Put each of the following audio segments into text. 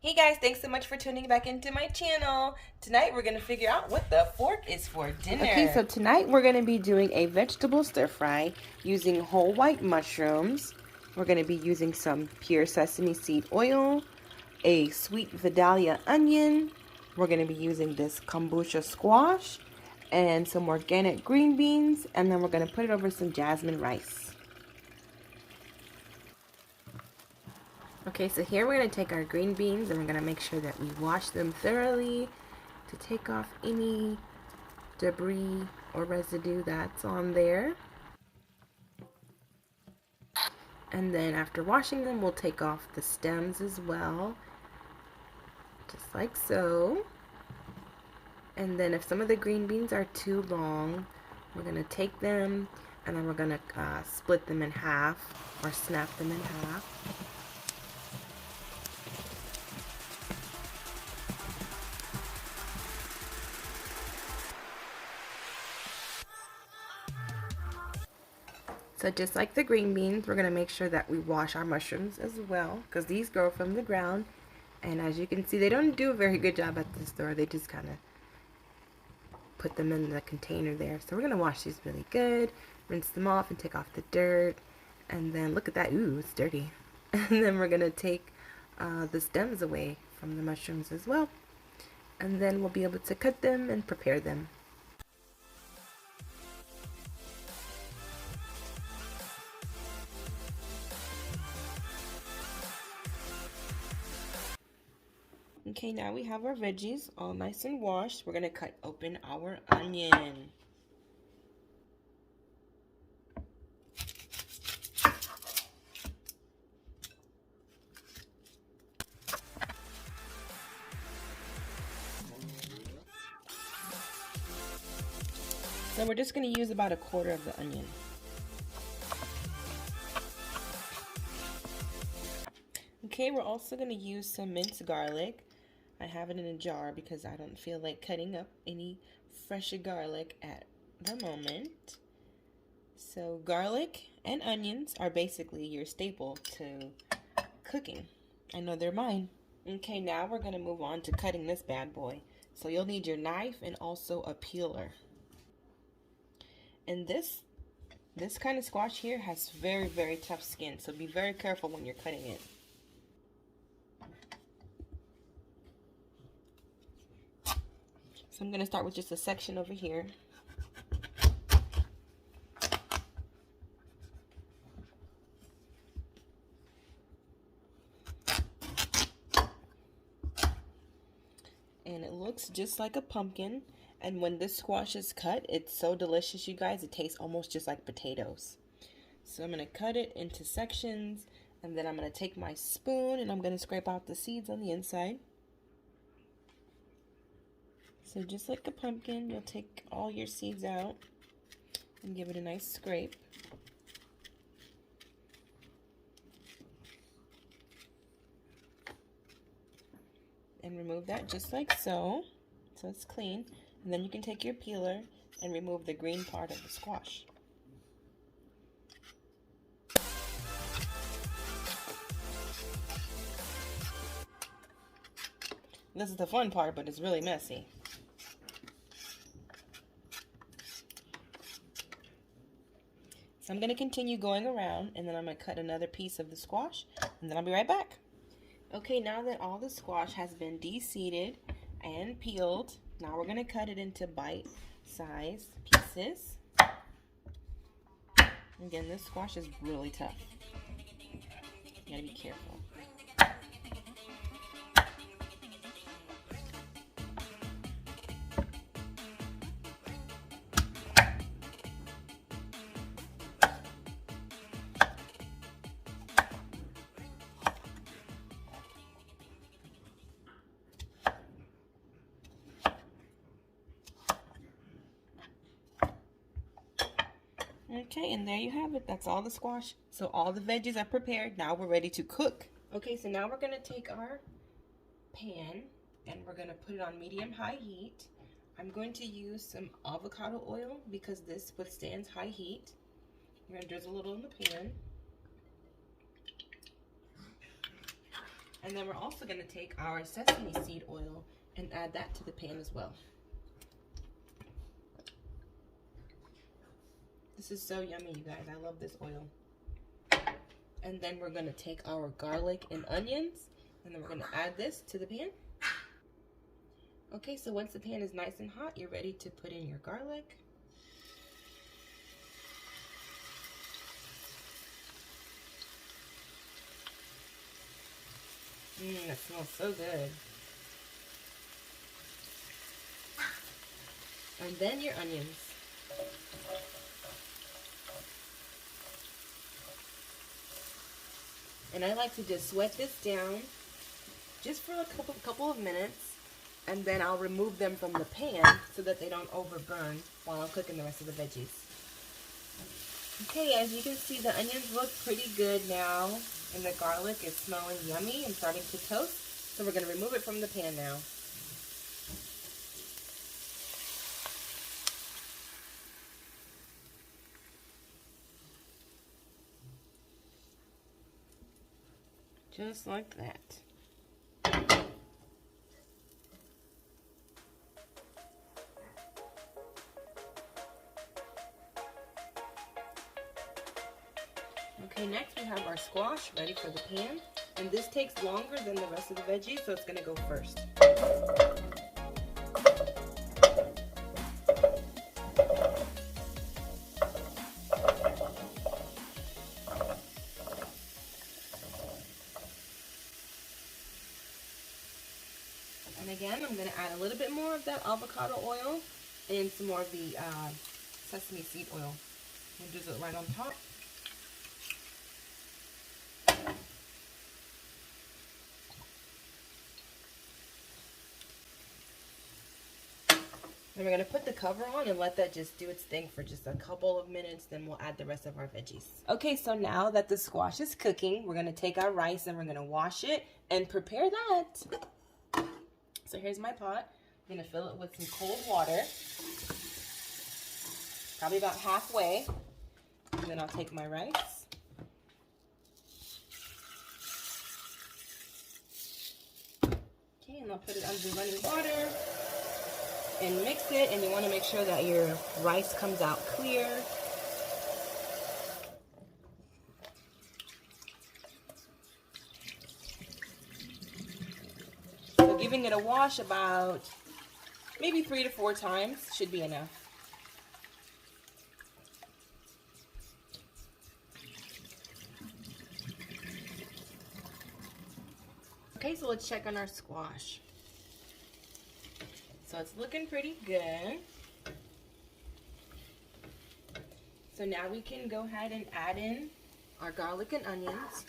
Hey guys, thanks so much for tuning back into my channel. Tonight we're going to figure out what the fork is for dinner. Okay, so tonight we're going to be doing a vegetable stir fry using whole white mushrooms. We're going to be using some pure sesame seed oil, a sweet Vidalia onion. We're going to be using this kombucha squash and some organic green beans, and then we're going to put it over some jasmine rice. Okay, so here we're going to take our green beans and we're going to make sure that we wash them thoroughly to take off any debris or residue that's on there. And then after washing them, we'll take off the stems as well, just like so. And then if some of the green beans are too long, we're going to take them and then we're going to split them in half or snap them in half. So just like the green beans, we're going to make sure that we wash our mushrooms as well, because these grow from the ground. And as you can see, they don't do a very good job at the store. They just kind of put them in the container there. So we're going to wash these really good, rinse them off and take off the dirt. And then look at that. Ooh, it's dirty. And then we're going to take the stems away from the mushrooms as well. And then we'll be able to cut them and prepare them. Okay, now we have our veggies all nice and washed. We're going to cut open our onion. So we're just going to use about 1/4 of the onion. Okay, we're also going to use some minced garlic. I have it in a jar because I don't feel like cutting up any fresh garlic at the moment. So garlic and onions are basically your staple to cooking. I know they're mine. Okay, now we're going to move on to cutting this bad boy. So you'll need your knife and also a peeler. And this kind of squash here has very, very tough skin, so be very careful when you're cutting it. So I'm going to start with just a section over here. And it looks just like a pumpkin. And when this squash is cut, it's so delicious, you guys. It tastes almost just like potatoes. So I'm going to cut it into sections. And then I'm going to take my spoon and I'm going to scrape out the seeds on the inside. So just like a pumpkin, you'll take all your seeds out and give it a nice scrape. And remove that just like so. So it's clean. And then you can take your peeler and remove the green part of the squash. This is the fun part, but it's really messy. So I'm going to continue going around, and then I'm going to cut another piece of the squash, and then I'll be right back. Okay, now that all the squash has been de-seeded and peeled, now we're going to cut it into bite-sized pieces. Again, this squash is really tough. You gotta be careful. Okay, and there you have it. That's all the squash. So all the veggies are prepared. Now we're ready to cook. Okay, so now we're going to take our pan and we're going to put it on medium-high heat. I'm going to use some avocado oil because this withstands high heat. We're going to drizzle a little in the pan. And then we're also going to take our sesame seed oil and add that to the pan as well. This is so yummy, you guys. I love this oil. And then we're going to take our garlic and onions, and then we're going to add this to the pan. Okay, so once the pan is nice and hot, you're ready to put in your garlic. That smells so good. And then your onions. And I like to just sweat this down just for a couple of minutes, and then I'll remove them from the pan so that they don't overburn while I'm cooking the rest of the veggies. Okay, as you can see, the onions look pretty good now, and the garlic is smelling yummy and starting to toast. So we're going to remove it from the pan now. Just like that. Okay, next we have our squash ready for the pan, and this takes longer than the rest of the veggies, so it's going to go first. And again, I'm going to add a little bit more of that avocado oil and some more of the sesame seed oil. We'll just do it right on top. And we're going to put the cover on and let that just do its thing for just a couple of minutes, then we'll add the rest of our veggies. Okay, so now that the squash is cooking, we're going to take our rice and we're going to wash it and prepare that. So here's my pot. I'm going to fill it with some cold water, probably about halfway. And then I'll take my rice. Okay, and I'll put it under running water and mix it, and you want to make sure that your rice comes out clear. So giving it a wash about maybe 3 to 4 times should be enough. Okay, so let's check on our squash. So it's looking pretty good. So now we can go ahead and add in our garlic and onions.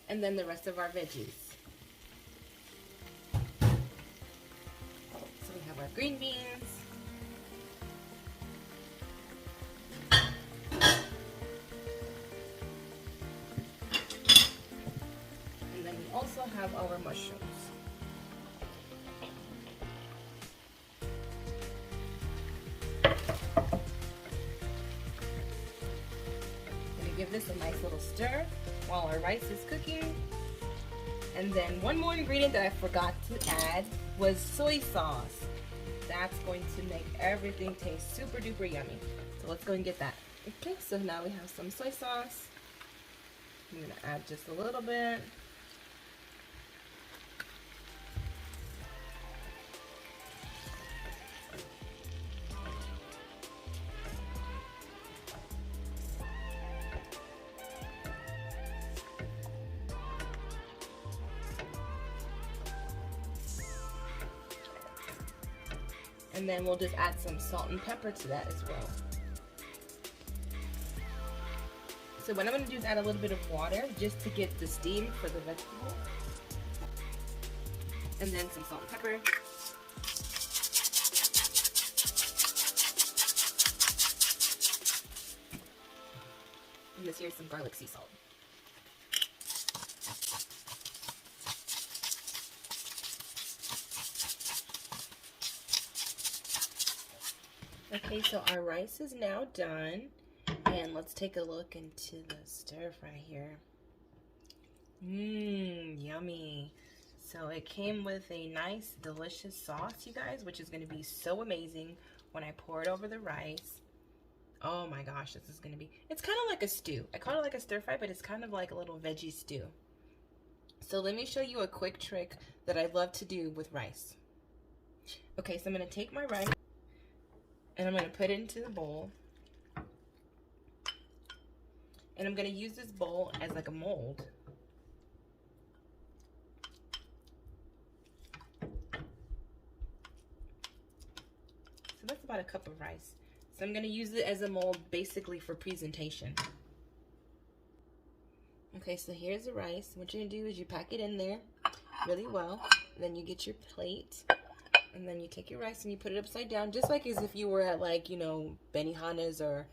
And then the rest of our veggies. So we have our green beans. Also have our mushrooms. Gonna give this a nice little stir while our rice is cooking. And then one more ingredient that I forgot to add was soy sauce. That's going to make everything taste super duper yummy. So let's go and get that. Okay, so now we have some soy sauce. I'm gonna add just a little bit. And then we'll just add some salt and pepper to that as well. So what I'm going to do is add a little bit of water just to get the steam for the vegetables. And then some salt and pepper. And this here's some garlic sea salt. Okay, so our rice is now done. And let's take a look into the stir fry here. Mmm, yummy. So it came with a nice, delicious sauce, you guys, which is going to be so amazing when I pour it over the rice. Oh my gosh, this is going to be, it's kind of like a stew. I call it like a stir fry, but it's kind of like a little veggie stew. So let me show you a quick trick that I love to do with rice. Okay, so I'm going to take my rice and I'm going to put it into the bowl. And I'm going to use this bowl as like a mold. So that's about a cup of rice. So I'm going to use it as a mold basically for presentation. Okay, so here's the rice. What you're going to do is you pack it in there really well. Then you get your plate. And then you take your rice and you put it upside down. Just like as if you were at like, you know, Benihana's or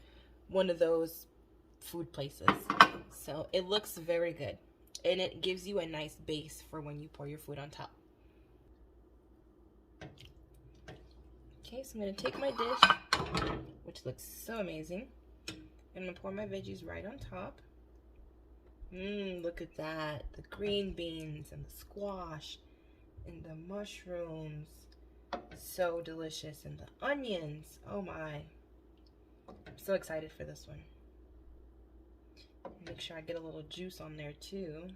one of those food places. So it looks very good. And it gives you a nice base for when you pour your food on top. Okay, so I'm going to take my dish, which looks so amazing. And I'm going to pour my veggies right on top. Look at that. The green beans and the squash and the mushrooms. So delicious. And the onions. Oh my. I'm so excited for this one. Make sure I get a little juice on there too.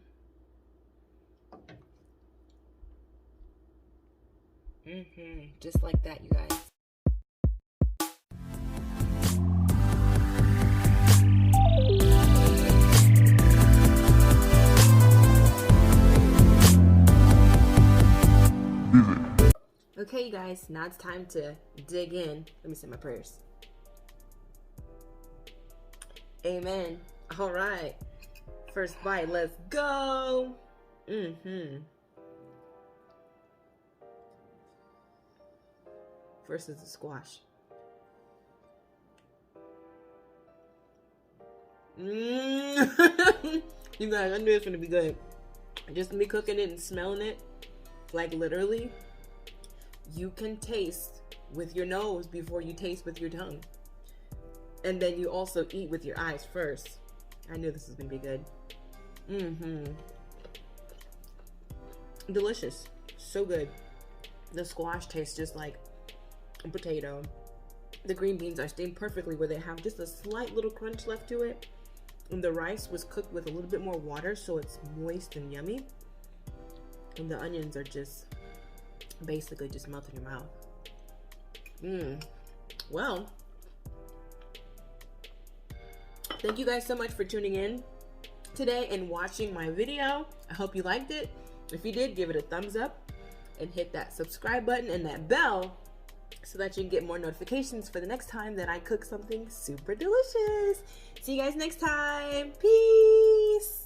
Just like that, you guys. Okay, you guys, now it's time to dig in. Let me say my prayers. Amen. All right. First bite, let's go. First is the squash. You guys, I knew it's gonna be good. Just me cooking it and smelling it, like literally, you can taste with your nose before you taste with your tongue. And then you also eat with your eyes first. I knew this was gonna be good. Delicious. So good. The squash tastes just like a potato. The green beans are steamed perfectly where they have just a slight little crunch left to it. And the rice was cooked with a little bit more water, so it's moist and yummy. And the onions are just basically just melt in your mouth. Well, thank you guys so much for tuning in today and watching my video. I hope you liked it. If you did, give it a thumbs up and hit that subscribe button and that bell so that you can get more notifications for the next time that I cook something super delicious. See you guys next time. Peace.